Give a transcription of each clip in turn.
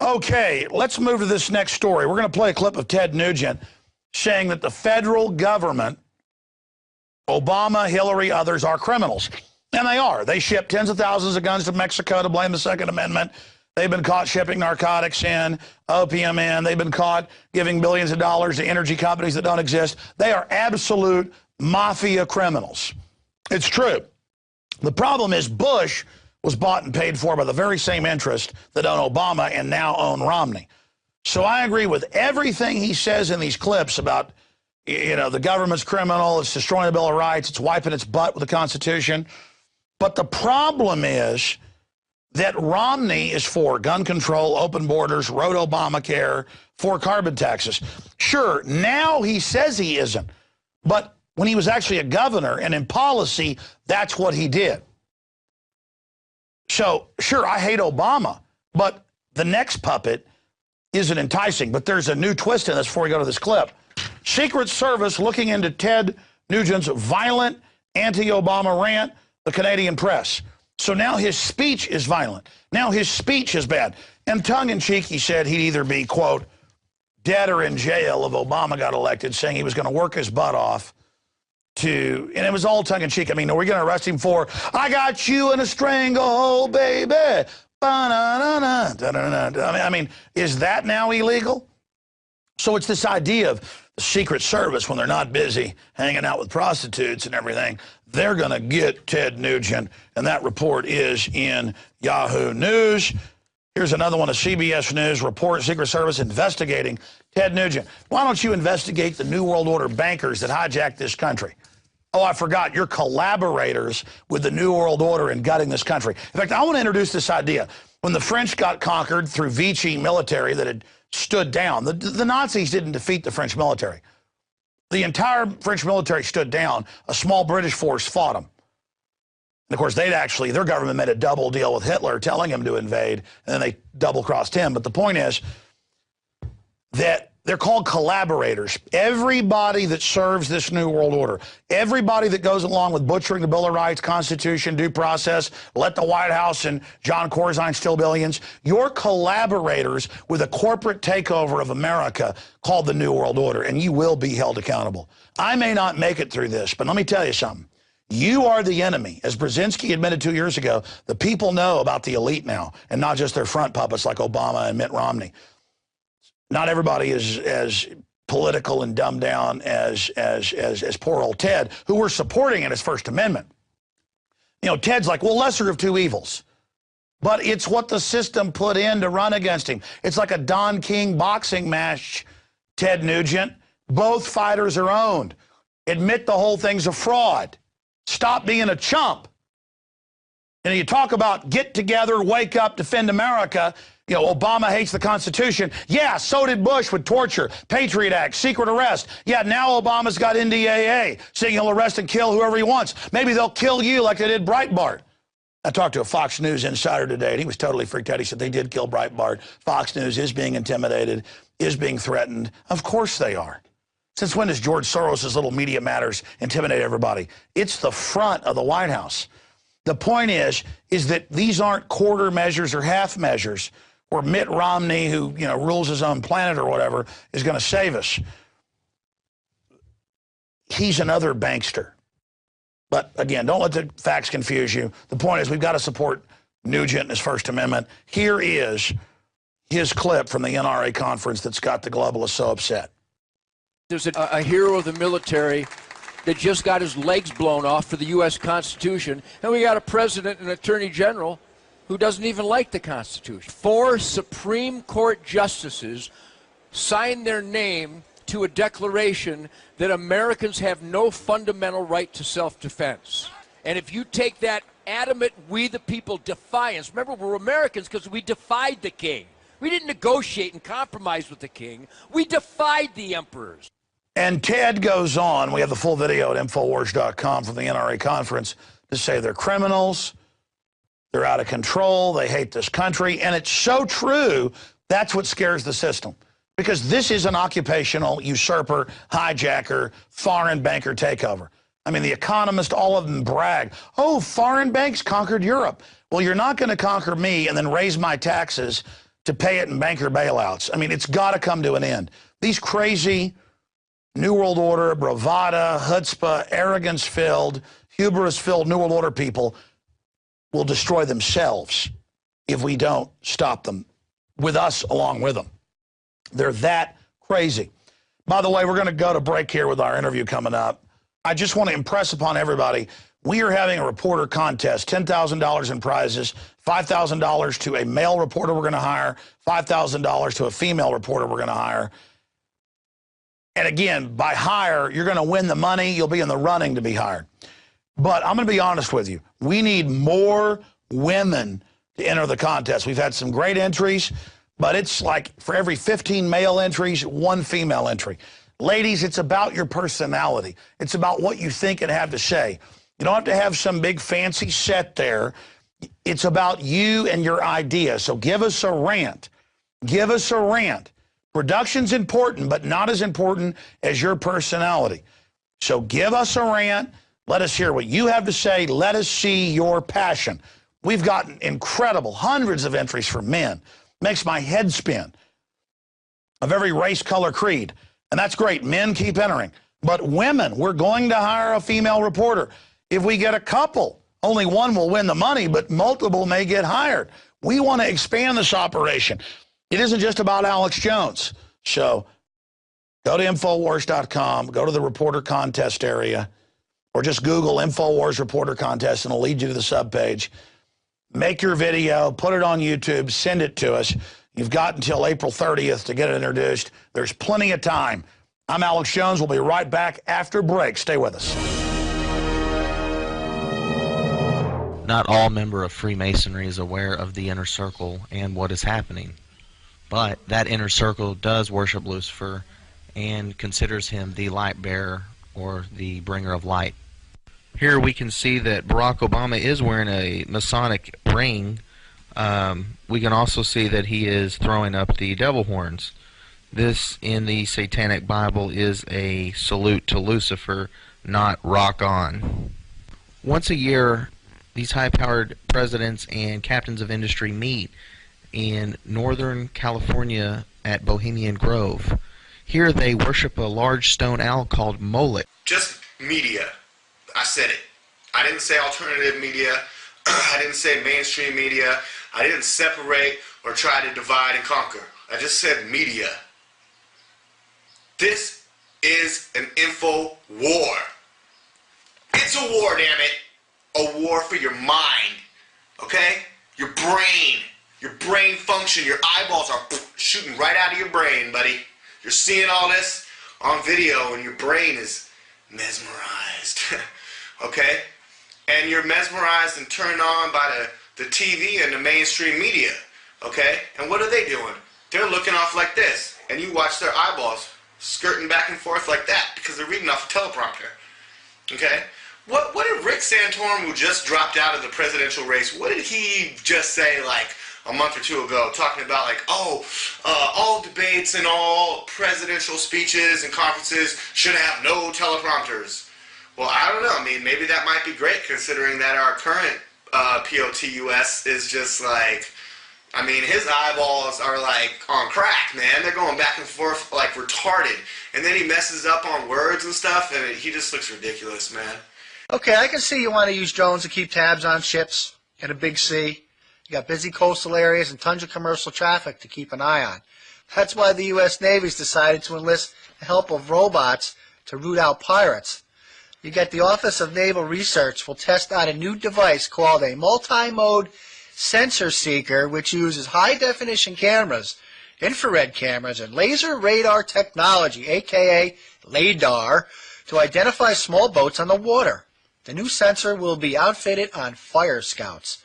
Okay, let's move to this next story. We're going to play a clip of Ted Nugent saying that the federal government, Obama, Hillary, others, are criminals. And they are. They ship tens of thousands of guns to Mexico to blame the Second Amendment. They've been caught shipping narcotics in, opium in. They've been caught giving billions of dollars to energy companies that don't exist. They are absolute mafia criminals. It's true. The problem is Bush was bought and paid for by the very same interest that own Obama and now own Romney. So I agree with everything he says in these clips about, the government's criminal, it's destroying the Bill of Rights, it's wiping its butt with the Constitution. But the problem is that Romney is for gun control, open borders, road Obamacare, for carbon taxes. Sure, now he says he isn't. But when he was actually a governor and in policy, that's what he did. So, sure, I hate Obama, but the next puppet isn't enticing. But there's a new twist in this before we go to this clip. Secret Service looking into Ted Nugent's violent anti-Obama rant, the Canadian press. So now his speech is violent. Now his speech is bad. And tongue-in-cheek, he said he'd either be, quote, dead or in jail if Obama got elected, saying he was going to work his butt off to, and it was all tongue-in-cheek. I mean, are we going to arrest him for, I got you in a stranglehold, baby. I mean, is that now illegal? So it's this idea of the Secret Service, when they're not busy hanging out with prostitutes and everything, they're going to get Ted Nugent, and that report is in Yahoo News. Here's another one, a CBS News report, Secret Service investigating Ted Nugent. Why don't you investigate the New World Order bankers that hijacked this country? Oh, I forgot, you're collaborators with the New World Order in gutting this country. In fact, I want to introduce this idea. When the French got conquered through Vichy military that had stood down, the Nazis didn't defeat the French military. The entire French military stood down. A small British force fought them. And of course, their government made a double deal with Hitler, telling him to invade, and then they double-crossed him. But the point is that they're called collaborators. Everybody that serves this New World Order, everybody that goes along with butchering the Bill of Rights, Constitution, due process, let the White House and John Corzine steal billions, you're collaborators with a corporate takeover of America called the New World Order, and you will be held accountable. I may not make it through this, but let me tell you something. You are the enemy. As Brzezinski admitted 2 years ago, the people know about the elite now, and not just their front puppets like Obama and Mitt Romney. Not everybody is as political and dumbed down as poor old Ted, who we're supporting in his First Amendment. Ted's like, well, lesser of two evils. But it's what the system put in to run against him. It's like a Don King boxing match, Ted Nugent. Both fighters are owned. Admit the whole thing's a fraud. Stop being a chump. And you talk about get together, wake up, defend America. Obama hates the Constitution. Yeah, so did Bush with torture, Patriot Act, secret arrest. Yeah, now Obama's got NDAA, saying he'll arrest and kill whoever he wants. Maybe they'll kill you like they did Breitbart. I talked to a Fox News insider today, and he was totally freaked out. He said they did kill Breitbart. Fox News is being intimidated, is being threatened. Of course they are. Since when does George Soros' little Media Matters intimidate everybody? It's the front of the White House. The point is that these aren't quarter measures or half measures where Mitt Romney, who rules his own planet or whatever, is going to save us. He's another bankster. But again, don't let the facts confuse you. The point is we've got to support Nugent and his First Amendment. Here is his clip from the NRA conference that's got the globalists so upset. There's a hero of the military that just got his legs blown off for the U.S. Constitution, and we got a president and attorney general who doesn't even like the Constitution. 4 Supreme Court justices signed their name to a declaration that Americans have no fundamental right to self-defense. And if you take that adamant we the people defiance, remember we're Americans because we defied the king. We didn't negotiate and compromise with the king. We defied the emperors. And Ted goes on, we have the full video at Infowars.com from the NRA conference, to say they're criminals, they're out of control, they hate this country, and it's so true, that's what scares the system. Because this is an occupational usurper, hijacker, foreign banker takeover. I mean, The Economist, all of them brag, oh, foreign banks conquered Europe. Well, you're not going to conquer me and then raise my taxes to pay it in banker bailouts. I mean, it's got to come to an end. These crazy New World Order, bravada, chutzpah, arrogance-filled, hubris-filled New World Order people will destroy themselves if we don't stop them, with us along with them. They're that crazy. By the way, we're going to go to break here with our interview coming up. I just want to impress upon everybody, we are having a reporter contest, $10,000 in prizes, $5,000 to a male reporter we're going to hire, $5,000 to a female reporter we're going to hire. And again, by hire, you're going to win the money. You'll be in the running to be hired. But I'm going to be honest with you. We need more women to enter the contest. We've had some great entries, but it's like for every 15 male entries, 1 female entry. Ladies, it's about your personality. It's about what you think and have to say. You don't have to have some big fancy set there. It's about you and your idea. So give us a rant. Give us a rant. Production's important, but not as important as your personality. So give us a rant. Let us hear what you have to say. Let us see your passion. We've gotten incredible, hundreds of entries from men. Makes my head spin. Of every race, color, creed. And that's great. Men keep entering. But women, we're going to hire a female reporter. If we get a couple, only one will win the money, but multiple may get hired. We want to expand this operation. It isn't just about Alex Jones. So go to Infowars.com, go to the reporter contest area, or just Google Infowars reporter contest, and it'll lead you to the subpage. Make your video, put it on YouTube, send it to us. You've got until April 30th to get it introduced. There's plenty of time. I'm Alex Jones. We'll be right back after break. Stay with us. Not all member of Freemasonry is aware of the inner circle and what is happening. But that inner circle does worship Lucifer and considers him the light bearer or the bringer of light. Here we can see that Barack Obama is wearing a Masonic ring. We can also see that he is throwing up the devil horns. This in the Satanic Bible is a salute to Lucifer, not rock on. Once a year, these high-powered presidents and captains of industry meet in Northern California at Bohemian Grove. Here they worship a large stone owl called Moloch. Just media. I said it. I didn't say alternative media. I didn't say mainstream media. I didn't separate or try to divide and conquer. I just said media. This is an info war. It's a war, damn it. A war for your mind. Okay? Your brain function. Your eyeballs are shooting right out of your brain, buddy. You're seeing all this on video and your brain is mesmerized. Okay? And you're mesmerized and turned on by the TV and the mainstream media. Okay? And what are they doing? They're looking off like this. And you watch their eyeballs skirting back and forth like that because they're reading off a teleprompter. Okay? What did Rick Santorum, who just dropped out of the presidential race, what did he just say like a month or two ago, talking about like, all debates and all presidential speeches and conferences should have no teleprompters? Well, I don't know. I mean, maybe that might be great considering that our current POTUS is just like, I mean, his eyeballs are like on crack, man. They're going back and forth like retarded. And then he messes up on words and stuff, and he just looks ridiculous, man. Okay, I can see you want to use drones to keep tabs on ships in a big sea. You got busy coastal areas and tons of commercial traffic to keep an eye on. That's why the U.S. Navy's decided to enlist the help of robots to root out pirates. You get the Office of Naval Research will test out a new device called a multi-mode sensor seeker, which uses high-definition cameras, infrared cameras, and laser radar technology, aka LADAR, to identify small boats on the water. The new sensor will be outfitted on fire scouts,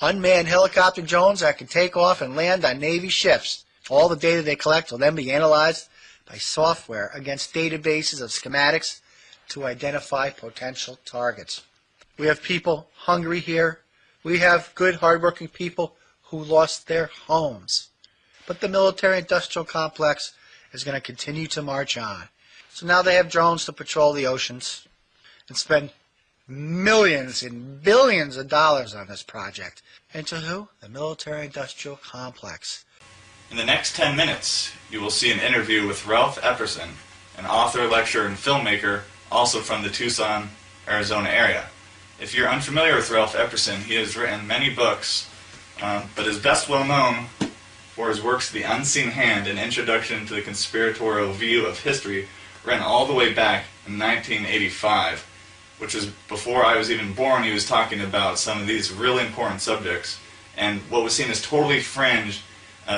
unmanned helicopter drones that can take off and land on Navy ships. All the data they collect will then be analyzed by software against databases of schematics to identify potential targets. We have people hungry here. We have good, hardworking people who lost their homes. But the military-industrial complex is going to continue to march on. So now they have drones to patrol the oceans and spend millions and billions of dollars on this project. And to who? The military-industrial complex. In the next 10 minutes, you will see an interview with Ralph Epperson, an author, lecturer, and filmmaker, also from the Tucson, Arizona area. If you're unfamiliar with Ralph Epperson, he has written many books, but is best well known for his works The Unseen Hand, an introduction to the conspiratorial view of history, written all the way back in 1985, which was before I was even born. He was talking about some of these really important subjects, and what was seen as totally fringe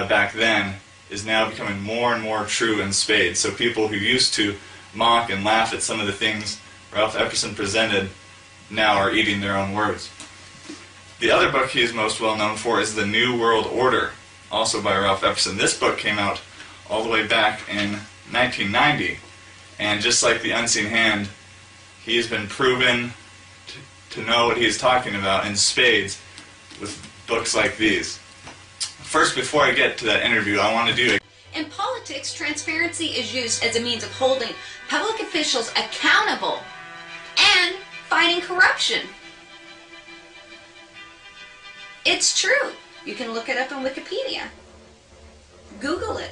back then is now becoming more and more true in spades. So people who used to mock and laugh at some of the things Ralph Epperson presented now are eating their own words. The other book he is most well known for is The New World Order, also by Ralph Epperson. This book came out all the way back in 1990, and just like The Unseen Hand, he has been proven to know what he is talking about in spades with books like these. First, before I get to that interview, I want to do In politics, transparency is used as a means of holding public officials accountable and fighting corruption. It's true. You can look it up on Wikipedia. Google it.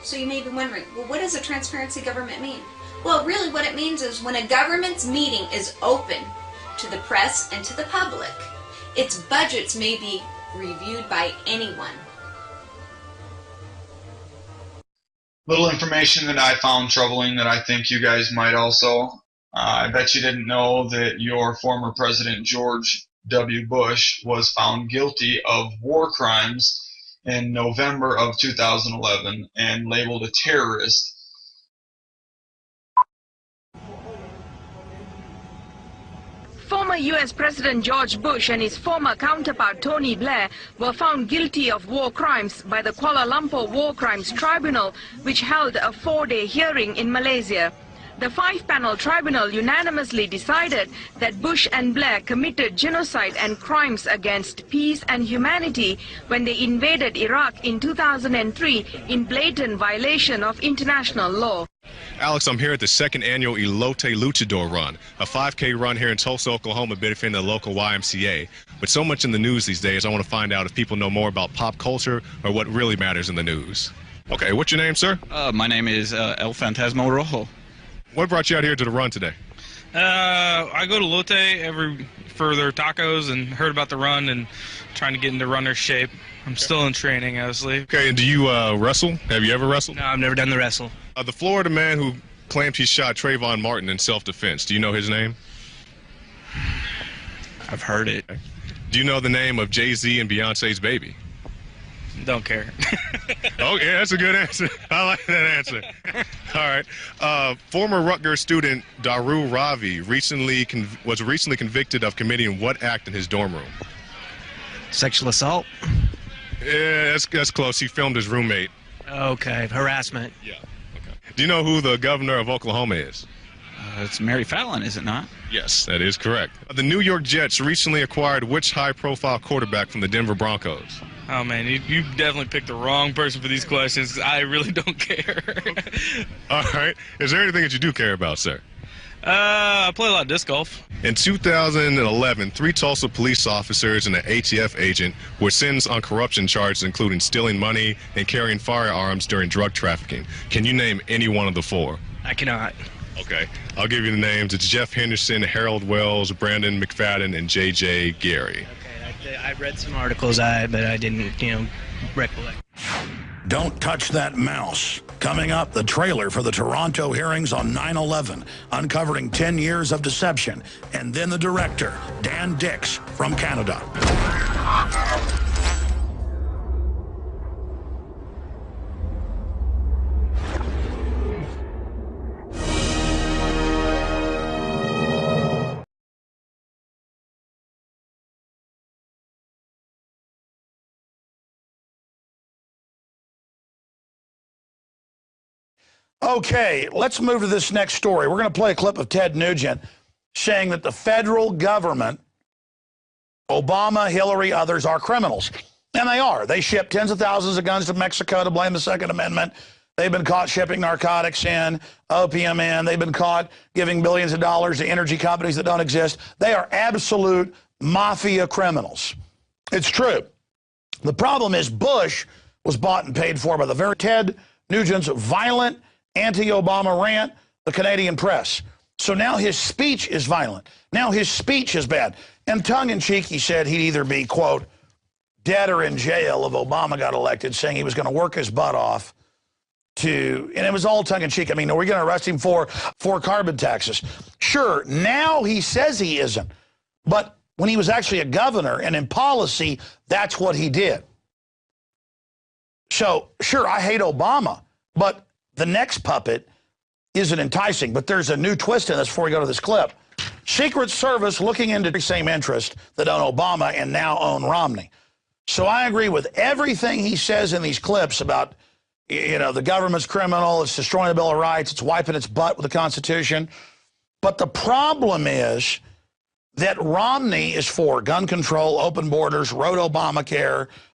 So you may be wondering, well, what does a transparency government mean? Well, really what it means is when a government's meeting is open to the press and to the public, its budgets may be reviewed by anyone. Little information that I found troubling that I think you guys might also. I bet you didn't know that your former President George W. Bush was found guilty of war crimes in November of 2011 and labeled a terrorist. Former U.S. President George Bush and his former counterpart Tony Blair were found guilty of war crimes by the Kuala Lumpur War Crimes Tribunal, which held a 4-day hearing in Malaysia. The 5-panel tribunal unanimously decided that Bush and Blair committed genocide and crimes against peace and humanity when they invaded Iraq in 2003 in blatant violation of international law. Alex, I'm here at the second annual Elote Luchador Run, a 5K run here in Tulsa, Oklahoma, benefiting the local YMCA. With so much in the news these days, I want to find out if people know more about pop culture or what really matters in the news. Okay, what's your name, sir? My name is El Fantasma Rojo. What brought you out here to the run today? I go to Lotte for their tacos and heard about the run and trying to get into runner shape. I'm still in training, honestly. Okay, and do you wrestle? Have you ever wrestled? No, I've never done the wrestle. The Florida man who claimed he shot Trayvon Martin in self-defense, do you know his name? I've heard it. Do you know the name of Jay-Z and Beyonce's baby? Don't care. Oh, yeah, that's a good answer. I like that answer. All right. Former Rutgers student Daru Ravi was recently convicted of committing what act in his dorm room? Sexual assault? Yeah, that's close. He filmed his roommate. Okay, harassment. Yeah. Okay. Do you know who the governor of Oklahoma is? It's Mary Fallon, is it not? Yes, that is correct. The New York Jets recently acquired which high-profile quarterback from the Denver Broncos? Oh, man, you definitely picked the wrong person for these questions. I really don't care. All right. Is there anything that you do care about, sir? I play a lot of disc golf. In 2011, 3 Tulsa police officers and an ATF agent were sentenced on corruption charges, including stealing money and carrying firearms during drug trafficking. Can you name any one of the 4? I cannot. Okay. I'll give you the names. It's Jeff Henderson, Harold Wells, Brandon McFadden, and J.J. Gary. Okay, I read some articles, but I didn't, recollect. Don't touch that mouse. Coming up, the trailer for the Toronto hearings on 9/11, uncovering 10 years of deception. And then the director, Dan Dix from Canada. Okay, let's move to this next story. We're going to play a clip of Ted Nugent saying that the federal government, Obama, Hillary, others, are criminals. And they are. They ship tens of thousands of guns to Mexico to blame the Second Amendment. They've been caught shipping narcotics in, opium in. They've been caught giving billions of dollars to energy companies that don't exist. They are absolute mafia criminals. It's true. The problem is Bush was bought and paid for by the very Ted Nugent's violent anti-Obama rant, the Canadian press. So now his speech is violent. Now his speech is bad. And tongue-in-cheek, he said he'd either be, quote, dead or in jail if Obama got elected, saying he was going to work his butt off to, and it was all tongue-in-cheek. I mean, are we going to arrest him for carbon taxes? Sure, now he says he isn't. But when he was actually a governor and in policy, that's what he did. So, sure, I hate Obama, but the next puppet isn't enticing. But there's a new twist in this before we go to this clip. Secret Service looking into the same interest that own Obama and now own Romney. So I agree with everything he says in these clips about, you know, the government's criminal, it's destroying the Bill of Rights, it's wiping its butt with the Constitution. But the problem is that Romney is for gun control, open borders, wrote Obamacare,